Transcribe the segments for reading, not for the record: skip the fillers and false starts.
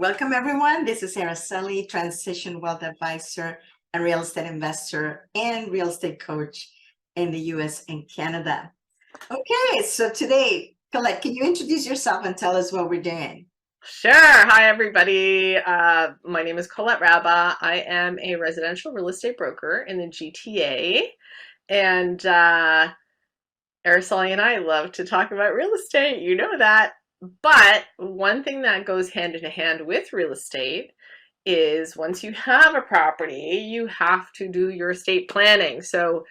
Welcome, everyone. This is Araceli, Transition Wealth Advisor and Real Estate Investor and Real Estate Coach in the US and Canada. Okay, so today, Colette, can you introduce yourself and tell us what we're doing? Sure. Hi, everybody. My name is Colette Rabba. I am a residential real estate broker in the GTA. And Araceli and I love to talk about real estate. You know that. But one thing that goes hand in hand with real estate is once you have a property, you have to do your estate planning. So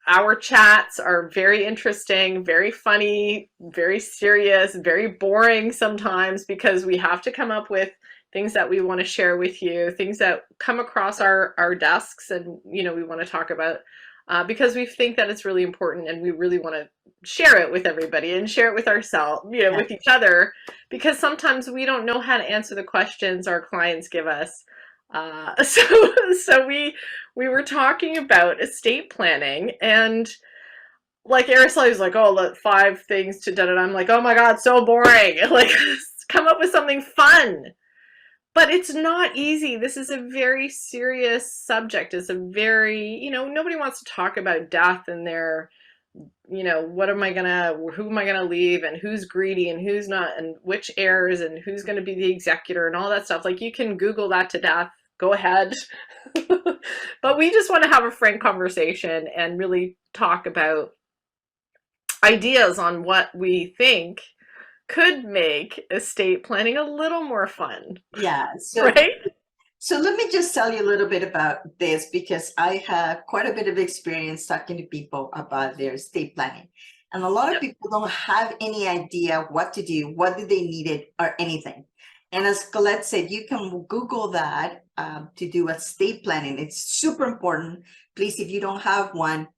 our chats are very interesting, very funny, very serious, very boring sometimes because we have to come up with things that we want to share with you, things that come across our desks and we want to talk about because we think that it's really important and we really want to share it with everybody and share it with ourselves, Yeah. with each other, because sometimes we don't know how to answer the questions our clients give us. So we were talking about estate planning, and like Araceli was like, "Oh, look, 5 things to da da." I'm like, "Oh my God, so boring!" Like, come up with something fun. But it's not easy. This is a very serious subject. It's a very, nobody wants to talk about death and their, who am I gonna leave, and who's greedy and who's not, and which heirs, and who's gonna be the executor, and all that stuff. Like, you can Google that to death. Go ahead. But we just want to have a frank conversation and really talk about ideas on what we think could make estate planning a little more fun, Yeah. So, right? so let me just tell you a little bit about this because I have quite a bit of experience talking to people about their estate planning. And a lot of Yep. people don't have any idea what to do, what do they need it, or anything. And as Colette said, you can Google that to do estate planning. It's super important. Please, if you don't have one,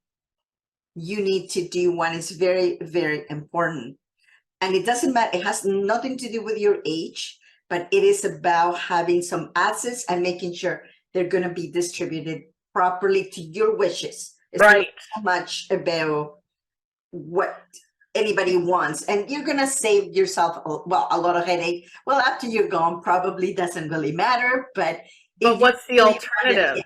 you need to do one. It's very, very important. And it doesn't matter, it has nothing to do with your age, but it is about having some assets and making sure they're going to be distributed properly to your wishes. It's not Right. so much about what anybody wants, and you're going to save yourself a lot of headache. Well, after you're gone, probably doesn't really matter, but But if you what's the really want it, alternative?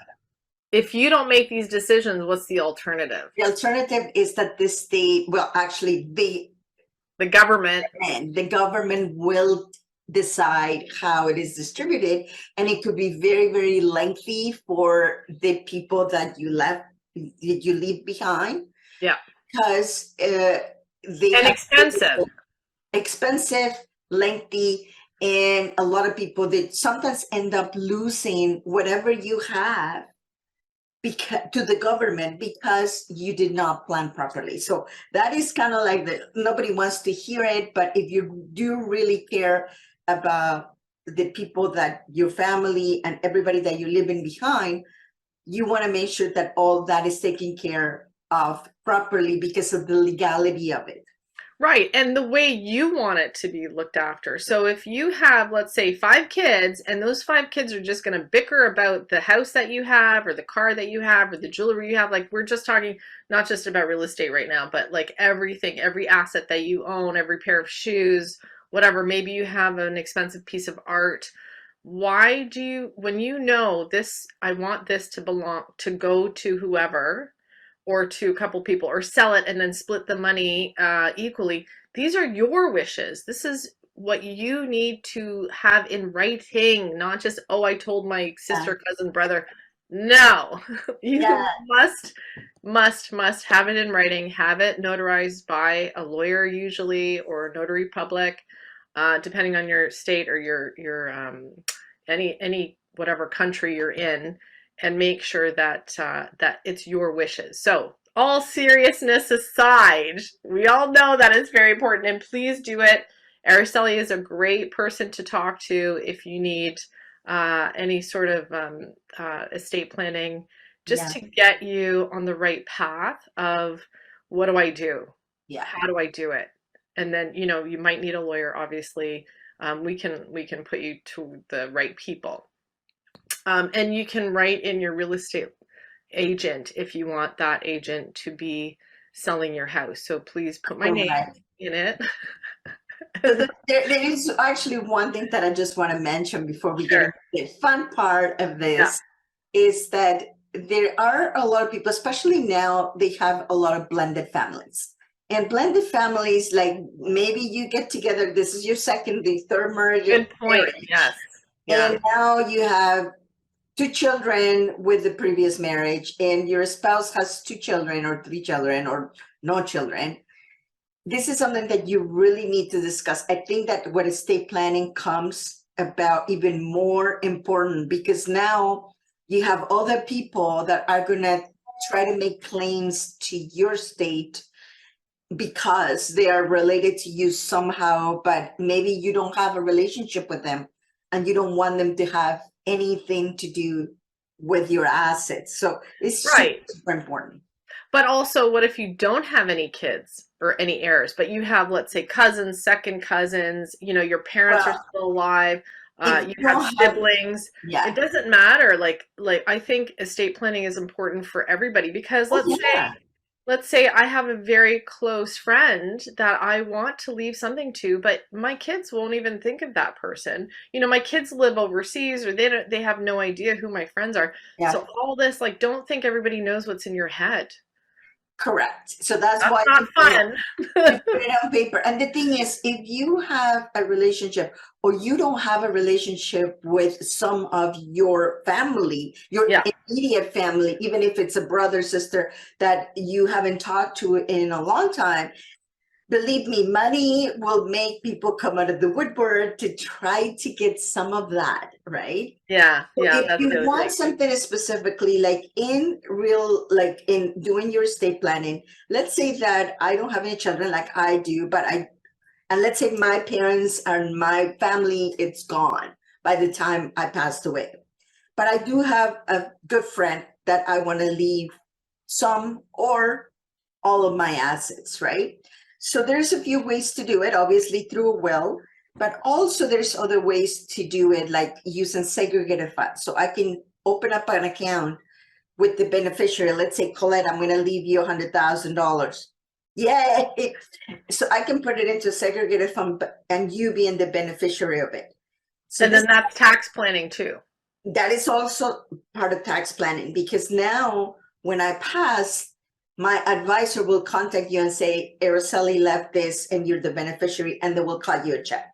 If you don't make these decisions, what's the alternative? the alternative is that the state, well, actually, The government. the government will decide how it is distributed, and it could be very, very lengthy for the people that you leave behind, Yeah. because they And have expensive. expensive, lengthy, and a lot of people that sometimes end up losing whatever you have because to the government because you did not plan properly. So that is kind of like nobody wants to hear it, but if you do really care about the people that your family and everybody that you're leaving behind, you want to make sure that all that is taken care of properly because of the legality of it. Right. And the way you want it to be looked after. So if you have, let's say, 5 kids, and those 5 kids are just going to bicker about the house that you have, or the car that you have, or the jewelry you have, like, we're just talking not just about real estate right now, but like everything, every asset that you own, every pair of shoes, whatever. Maybe you have an expensive piece of art. Why do you, when you know this, I want this to belong, to go to whoever, or to a couple people, or sell it and then split the money equally. These are your wishes. This is what you need to have in writing, not just, oh, I told my Yeah. sister, cousin, brother. No, Yeah. you must have it in writing, have it notarized by a lawyer usually, or a notary public, depending on your state or your any whatever country you're in, and make sure that that it's your wishes. So, all seriousness aside, we all know that it's very important, and please do it. Araceli is a great person to talk to if you need any sort of estate planning, just Yeah. to get you on the right path of, what do I do? Yeah. How do I do it? And then, you might need a lawyer, obviously. We can put you to the right people. And you can write in your real estate agent if you want that agent to be selling your house. So please put my name Correct. in it. So there is actually one thing that I just want to mention before we get Sure. into the fun part of Yeah. this is that there are a lot of people, especially now, they have a lot of blended families. And blended families, like maybe you get together, this is your second, the third Good point. marriage, Yes. Yeah. and now you have two children with the previous marriage, and your spouse has two children or three children or no children. This is something that you really need to discuss. I think that what estate planning comes about even more important, because now you have other people that are going to try to make claims to your state because they are related to you somehow, but maybe you don't have a relationship with them and you don't want them to have anything to do with your assets. So it's super, Right. super important. But also, what if you don't have any kids or any heirs, but you have, let's say, cousins, second cousins, your parents are Well, still alive, if you you have don't have, siblings. It yeah. doesn't matter. Like I think estate planning is important for everybody because Oh, yeah. let's say I have a very close friend that I want to leave something to, but my kids won't even think of that person. My kids live overseas or they have no idea who my friends are. Yeah. So all this, like, don't think everybody knows what's in your head. Correct. So that's That's why not fun. you put it on paper. And the thing is, if you have a relationship or you don't have a relationship with some of your family, your Yeah. immediate family, even if it's a brother, sister that you haven't talked to in a long time, believe me, money will make people come out of the woodwork to try to get some of that, right? Yeah. So Yeah. if That's the you other want thing. something specifically, like in doing your estate planning, let's say that I don't have any children like I do, and let's say my parents and my family, it's gone by the time I passed away. But I do have a good friend that I want to leave some or all of my assets, right? So there's a few ways to do it, obviously through a will, but also there's other ways to do it, like using segregated funds. So I can open up an account with the beneficiary. Let's say, Colette, I'm going to leave you $100,000. Yay! So I can put it into a segregated fund and you being the beneficiary of it. So And then that's tax planning too. that is also part of tax planning, because now when I pass, my advisor will contact you and say, Araceli left this and you're the beneficiary, and they will cut you a check.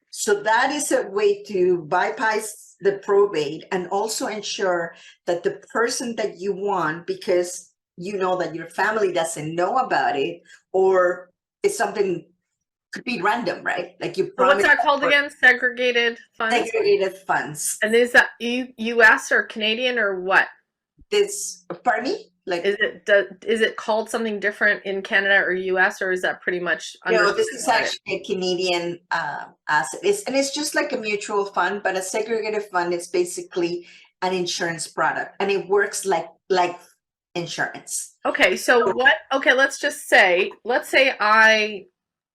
So that is a way to bypass the probate and also ensure that the person that you want, because you know that your family doesn't know about it, or it's something could be random, right? Like you So what's promised that called again? Segregated funds? segregated funds. And is that US or Canadian or what? This, pardon me? Like, Is it called something different in Canada or US, or is that pretty much no, understood this is what it is? actually a Canadian asset. And it's just like a mutual fund, but a segregated fund is basically an insurance product, and it works like insurance. Okay, so okay, let's say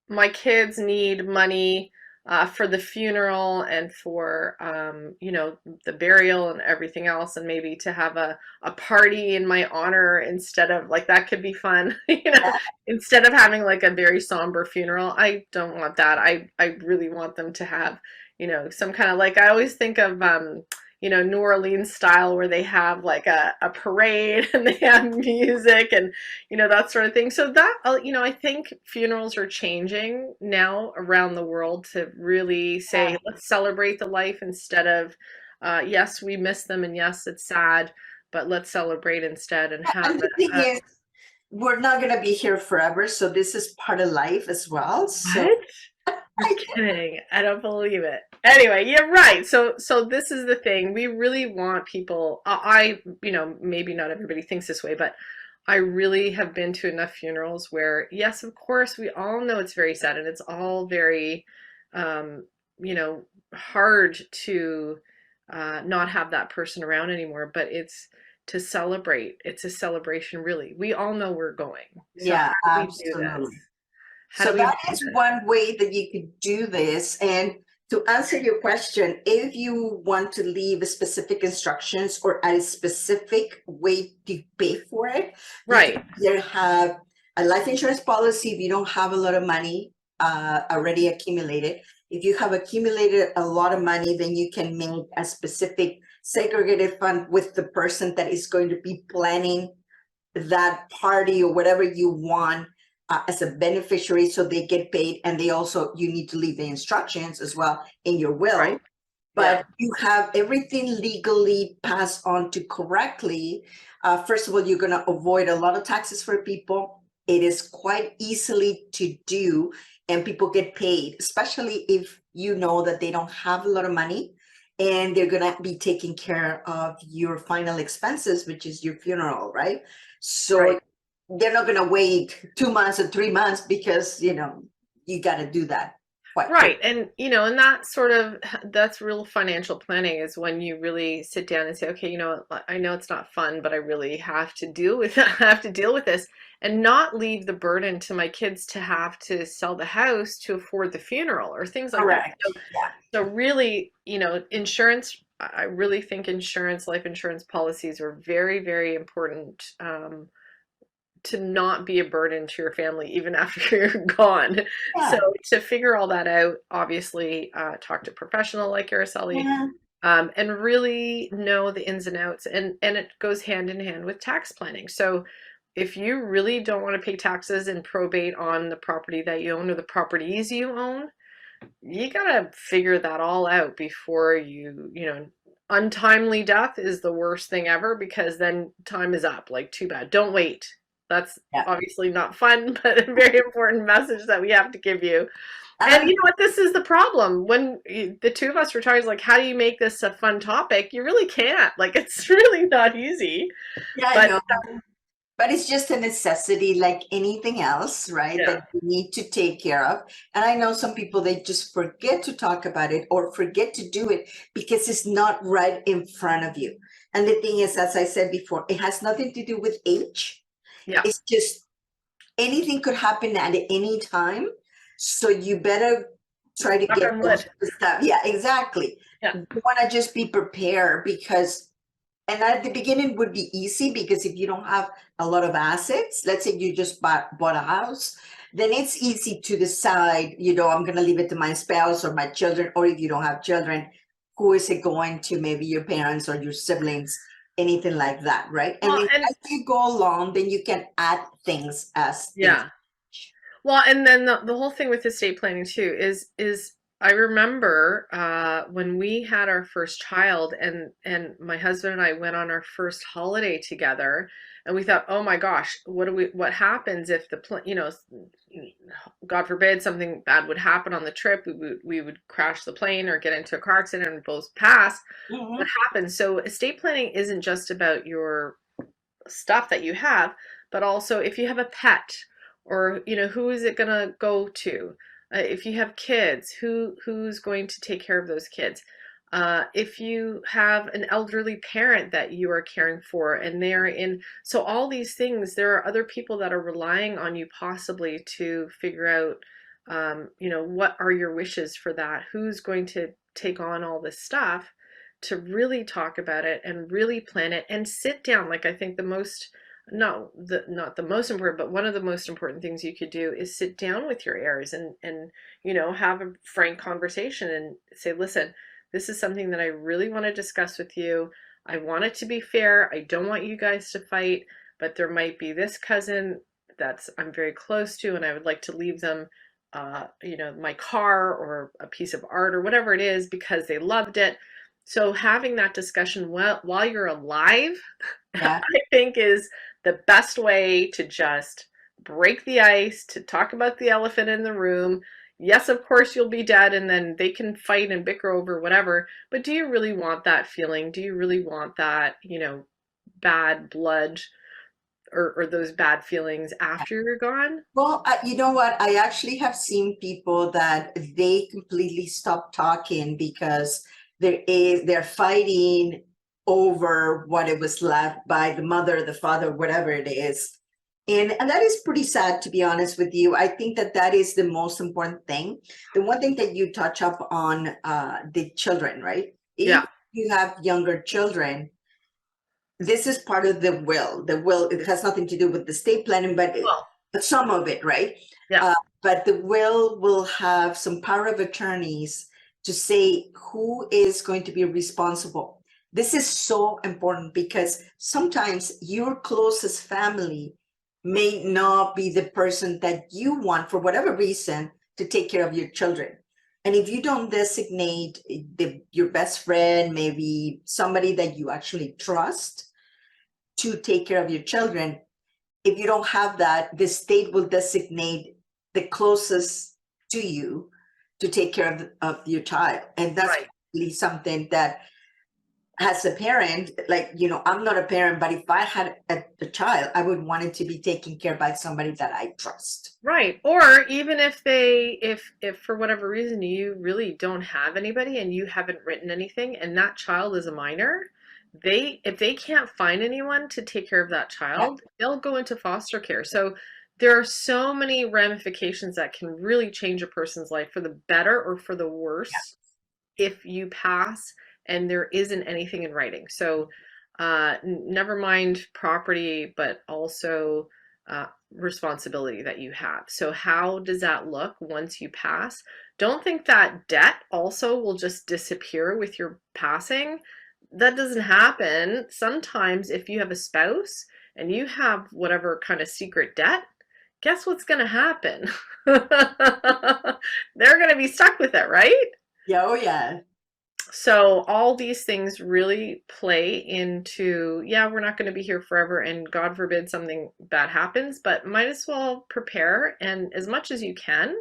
my kids need money for the funeral and for the burial and everything else, and maybe to have a party in my honor instead of, like, that could be fun. Yeah. Instead of having like a very somber funeral. I don't want that. I really want them to have some kind of, like, I always think of New Orleans style, where they have like a parade and they have music and that sort of thing. So that I think funerals are changing now around the world to really say, let's celebrate the life instead of yes, we miss them, and yes, it's sad, but let's celebrate instead and have And the thing is, we're not going to be here forever. So this is part of life as well. So what? You're kidding. I don't believe it. Anyway, you're right. So this is the thing. We really want people, maybe not everybody thinks this way, but I really have been to enough funerals where, yes, of course, we all know it's very sad and it's all very, hard to not have that person around anymore, but it's to celebrate. It's a celebration, really. We all know we're going. So how yeah, do we do this? absolutely. How do So we that do is this? one way that you could do this. And to answer your question, if you want to leave specific instructions or a specific way to pay for it, you can Right. either have a life insurance policy if you don't have a lot of money, already accumulated. If you have accumulated a lot of money, then you can make a specific segregated fund with the person that is going to be planning that party or whatever you want as a beneficiary, so they get paid, and they also, you need to leave the instructions as well in your will. Right. But Yeah. you have everything legally passed on to correctly. First of all, you're going to avoid a lot of taxes for people. It is quite easily to do, and people get paid, especially if you know that they don't have a lot of money and they're going to be taking care of your final expenses, which is your funeral, right? So Right. they're not going to wait 2 months or 3 months, because, you know, you got to do that quite quick. Right. And, you know, and that's real financial planning, is when you really sit down and say, okay, you know, I know it's not fun, but I really have to deal with I have to deal with this, and not leave the burden to my kids to have to sell the house to afford the funeral or things like that. Correct. Yeah. So really, you know, insurance, I really think insurance, life insurance policies are very, very important, to not be a burden to your family even after you're gone. So Yeah. to figure all that out, obviously, talk to a professional like Araceli, Yeah. and really know the ins and outs. And it goes hand in hand with tax planning. So if you really don't want to pay taxes and probate on the property that you own or the properties you own, you gotta figure that all out before you know, untimely death is the worst thing ever, because then time is up. Like, too bad. Don't wait. That's Yeah. obviously not fun, but a very important message that we have to give you. And Um, you know what? This is the problem. When the two of us were talking, like, how do you make this a fun topic? You really can't. Like, it's really not easy. yeah, I But know. But it's just a necessity like anything else, right? yeah, That you need to take care of. And I know some people, they just forget to talk about it or forget to do it because it's not right in front of you. And the thing is, as I said before, it has nothing to do with age. yeah, It's just anything could happen at any time. So you better try to knock get on those wood. stuff. Yeah, exactly. Yeah, You want to just be prepared, because and at the beginning would be easy, because if you don't have a lot of assets, let's say you just bought a house, then it's easy to decide, you know, I'm going to leave it to my spouse or my children, or if you don't have children, who is it going to? Maybe your parents or your siblings, anything like that, right? And well, then and as you go along, then you can add things as things. yeah. Well, and then the whole thing with estate planning too is I remember, when we had our first child, and my husband and I went on our first holiday together, and we thought, oh my gosh, what happens if you know, God forbid something bad would happen on the trip, we would crash the plane or get into a car accident and both pass. What Mhm. happens? So estate planning isn't just about your stuff that you have, but also if you have a pet, or you know, who is it going to go to? If you have kids, who's going to take care of those kids? If you have an elderly parent that you are caring for, and they're in, so all these things, there are other people that are relying on you possibly to figure out, you know, what are your wishes for that? Who's going to take on all this stuff? To really talk about it and really plan it and sit down. Like, I think the most, no, not the most important, but one of the most important things you could do is sit down with your heirs and you know, have a frank conversation and say, listen, this is something that I really want to discuss with you. I want it to be fair. I don't want you guys to fight, but there might be this cousin that's I'm very close to, and I would like to leave them, you know, my car or a piece of art or whatever it is, because they loved it. So having that discussion while you're alive, Yeah. I think, is the best way to just break the ice, to talk about the elephant in the room. Yes, of course you'll be dead, and then they can fight and bicker over whatever, but do you really want that feeling? Do you really want that, you know, bad blood, or those bad feelings after you're gone? Well, you know what? I actually have seen people that they completely stop talking because they're fighting over what it was left by the mother, the father, whatever it is. And that is pretty sad, to be honest with you. I think that that is the most important thing. The one thing that you touch up on, the children, right? If Yeah. you have younger children, this is part of the will. The will, it has nothing to do with the state planning, but Well, some of it, right? yeah. but the will have some power of attorneys to say who is going to be responsible. This is so important because sometimes your closest family may not be the person that you want for whatever reason to take care of your children. And if you don't designate your best friend, maybe somebody that you actually trust to take care of your children, if you don't have that, the state will designate the closest to you to take care of your child. And that's Right. really something that, as a parent, like, I'm not a parent, but if I had a child, I would want it to be taken care by somebody that I trust. Right. Or even if if for whatever reason you really don't have anybody and you haven't written anything and that child is a minor, if they can't find anyone to take care of that Yeah, child, they'll go into foster care. So there are so many ramifications that can really change a person's life for the better or for the worse if you pass and there isn't anything in writing. So never mind property, but also responsibility that you have. So how does that look once you pass? Don't think that debt also will just disappear with your passing. That doesn't happen. Sometimes if you have a spouse and you have whatever kind of secret debt, guess what's going to happen? They're going to be stuck with it, right? yeah, oh yeah. So all these things really play into, yeah, we're not going to be here forever and God forbid something bad happens, but might as well prepare and as much as you can.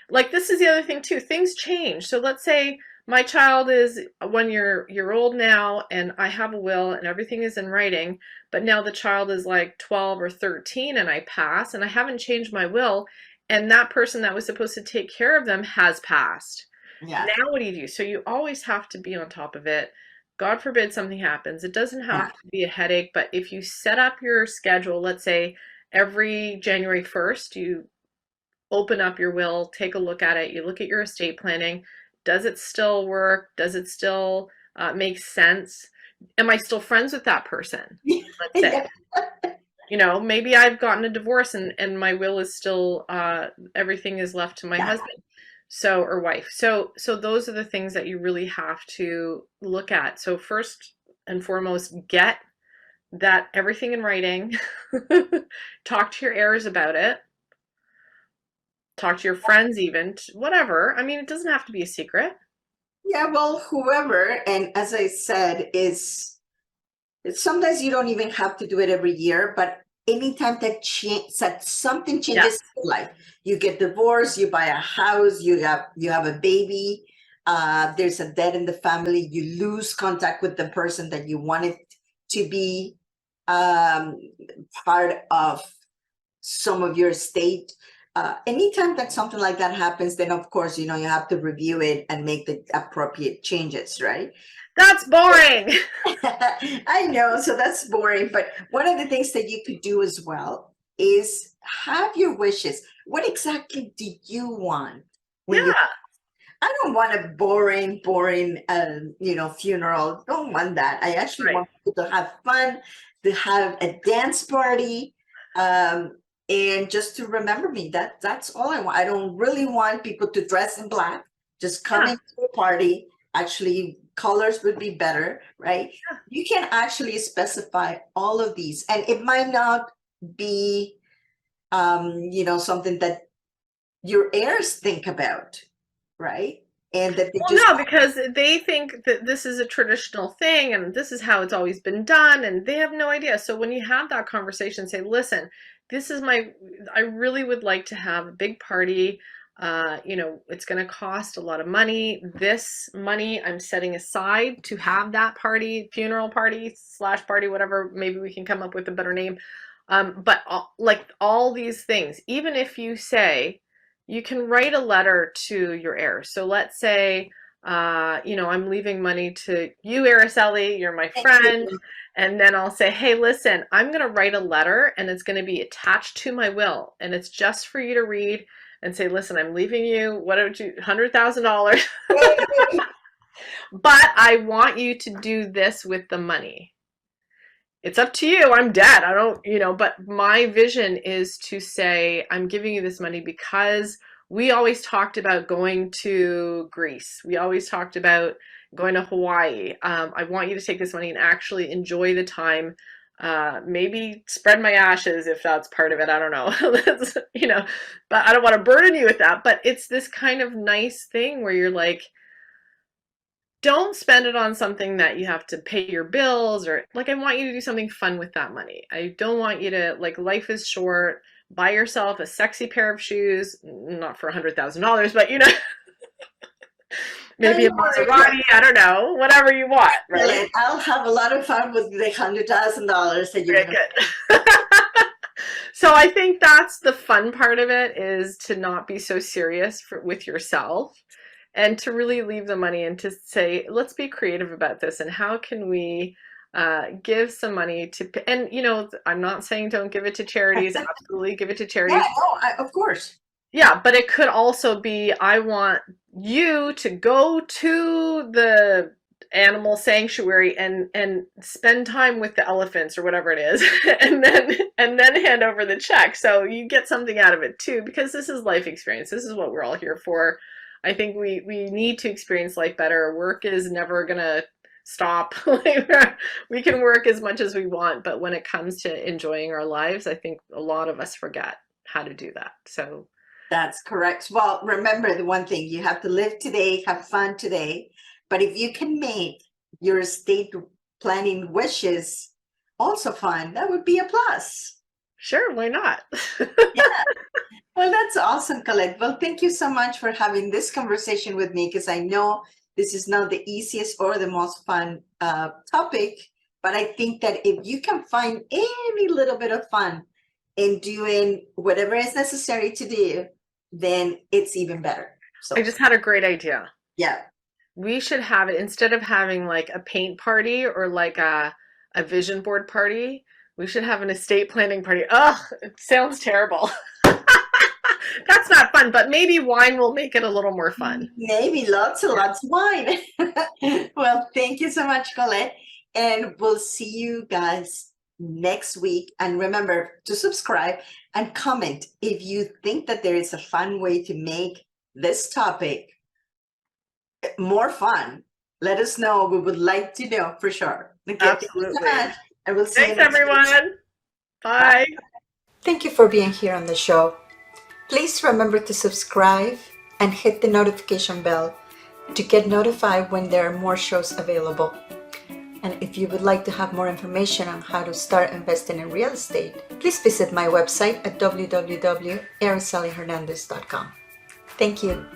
Like this is the other thing too, things change. So let's say my child is 1 year old now and I have a will and everything is in writing, but now the child is like 12 or 13 and I pass and I haven't changed my will and that person that was supposed to take care of them has passed. Yeah, Now what do you do? So you always have to be on top of it. God forbid something happens. It doesn't yeah, have to be a headache, but if you set up your schedule, let's say every January 1st, you open up your will, take a look at it, you look at your estate planning. Does it still work? Does it still make sense? Am I still friends with that person? Let's say. yeah, Maybe I've gotten a divorce and my will is still everything is left to my yeah. husband. So, or wife. So those are the things that you really have to look at. So first and foremost, get that everything in writing. Talk to your heirs about it. Talk to your friends even, whatever. I mean, it doesn't have to be a secret. Yeah, well, whoever, and as I said, sometimes you don't even have to do it every year, but anytime that something Yeah. changes in your life, you get divorced, you buy a house, you have a baby, there's a death in the family, you lose contact with the person that you wanted to be part of some of your estate. Anytime that something like that happens, then of course, you have to review it and make the appropriate changes, right? That's boring. I know, so that's boring. But one of the things that you could do as well is have your wishes. What exactly do you want when you? Yeah. I don't want a boring, funeral. Don't want that. I actually Right. want people to have fun, to have a dance party, and just to remember me. That's all I want. I don't really want people to dress in black. Just come Yeah. into a party. Actually, colors would be better, right? Yeah. You can actually specify all of these, and it might not be, something that your heirs think about, right? And that they Well, just, no, because they think that this is a traditional thing and this is how it's always been done, and they have no idea. So when you have that conversation, say, listen, I really would like to have a big party. It's going to cost a lot of money. This money I'm setting aside to have that party, funeral party / party, whatever. Maybe we can come up with a better name. But like all these things, even if you say, you can write a letter to your heirs. So let's say, I'm leaving money to you, Araceli, you're my friend. And then I'll say, hey, listen, I'm going to write a letter and it's going to be attached to my will. And it's just for you to read and say, listen, I'm leaving you, what would you, $100,000. But I want you to do this with the money. it's up to you. I'm dead. I don't, but my vision is to say, I'm giving you this money because we always talked about going to Greece. We always talked about going to Hawaii. I want you to take this money and actually enjoy the time. Maybe spread my ashes if that's part of it. I don't know. But I don't want to burden you with that. But it's this kind of nice thing where you're like, don't spend it on something that you have to pay your bills, or like, I want you to do something fun with that money. I don't want you to, like, life is short. Buy yourself a sexy pair of shoes, not for $100,000, but maybe a Maserati, I don't know, whatever you want, right? I'll have a lot of fun with the $100,000 that you're Very good. So I think that's the fun part of it, is to not be so serious with yourself, and to really leave the money and to say, let's be creative about this, and how can we give some money to, and I'm not saying don't give it to charities. Absolutely give it to charities. Yeah, no, of course. Yeah, but it could also be, I want you to go to the animal sanctuary and spend time with the elephants or whatever it is, and then hand over the check. So you get something out of it too, because this is life experience. This is what we're all here for. I think we need to experience life better. Work is never gonna stop. We can work as much as we want, but when it comes to enjoying our lives, I think a lot of us forget how to do that. So that's correct. Well, remember the one thing, you have to live today, have fun today. But if you can make your estate planning wishes also fun, that would be a plus. Sure, why not? Yeah. Well, that's awesome, Colette. Well, thank you so much for having this conversation with me, because I know this is not the easiest or the most fun topic, but I think that if you can find any little bit of fun in doing whatever is necessary to do, then it's even better. So I just had a great idea. Yeah. We should have it, instead of having like a paint party or like a vision board party, we should have an estate planning party. Ugh, it sounds terrible. That's not fun, but maybe wine will make it a little more fun. Maybe lots and lots of wine. Well, thank you so much, Colette. And we'll see you guys next week. And remember to subscribe and comment if you think that there is a fun way to make this topic more fun. Let us know. We would like to know for sure. Okay, absolutely. Thank you so much, and we'll see Thanks, everyone. Bye. Thank you for being here on the show. Please remember to subscribe and hit the notification bell to get notified when there are more shows available. And if you would like to have more information on how to start investing in real estate, please visit my website at www.aracelihernandez.com. Thank you.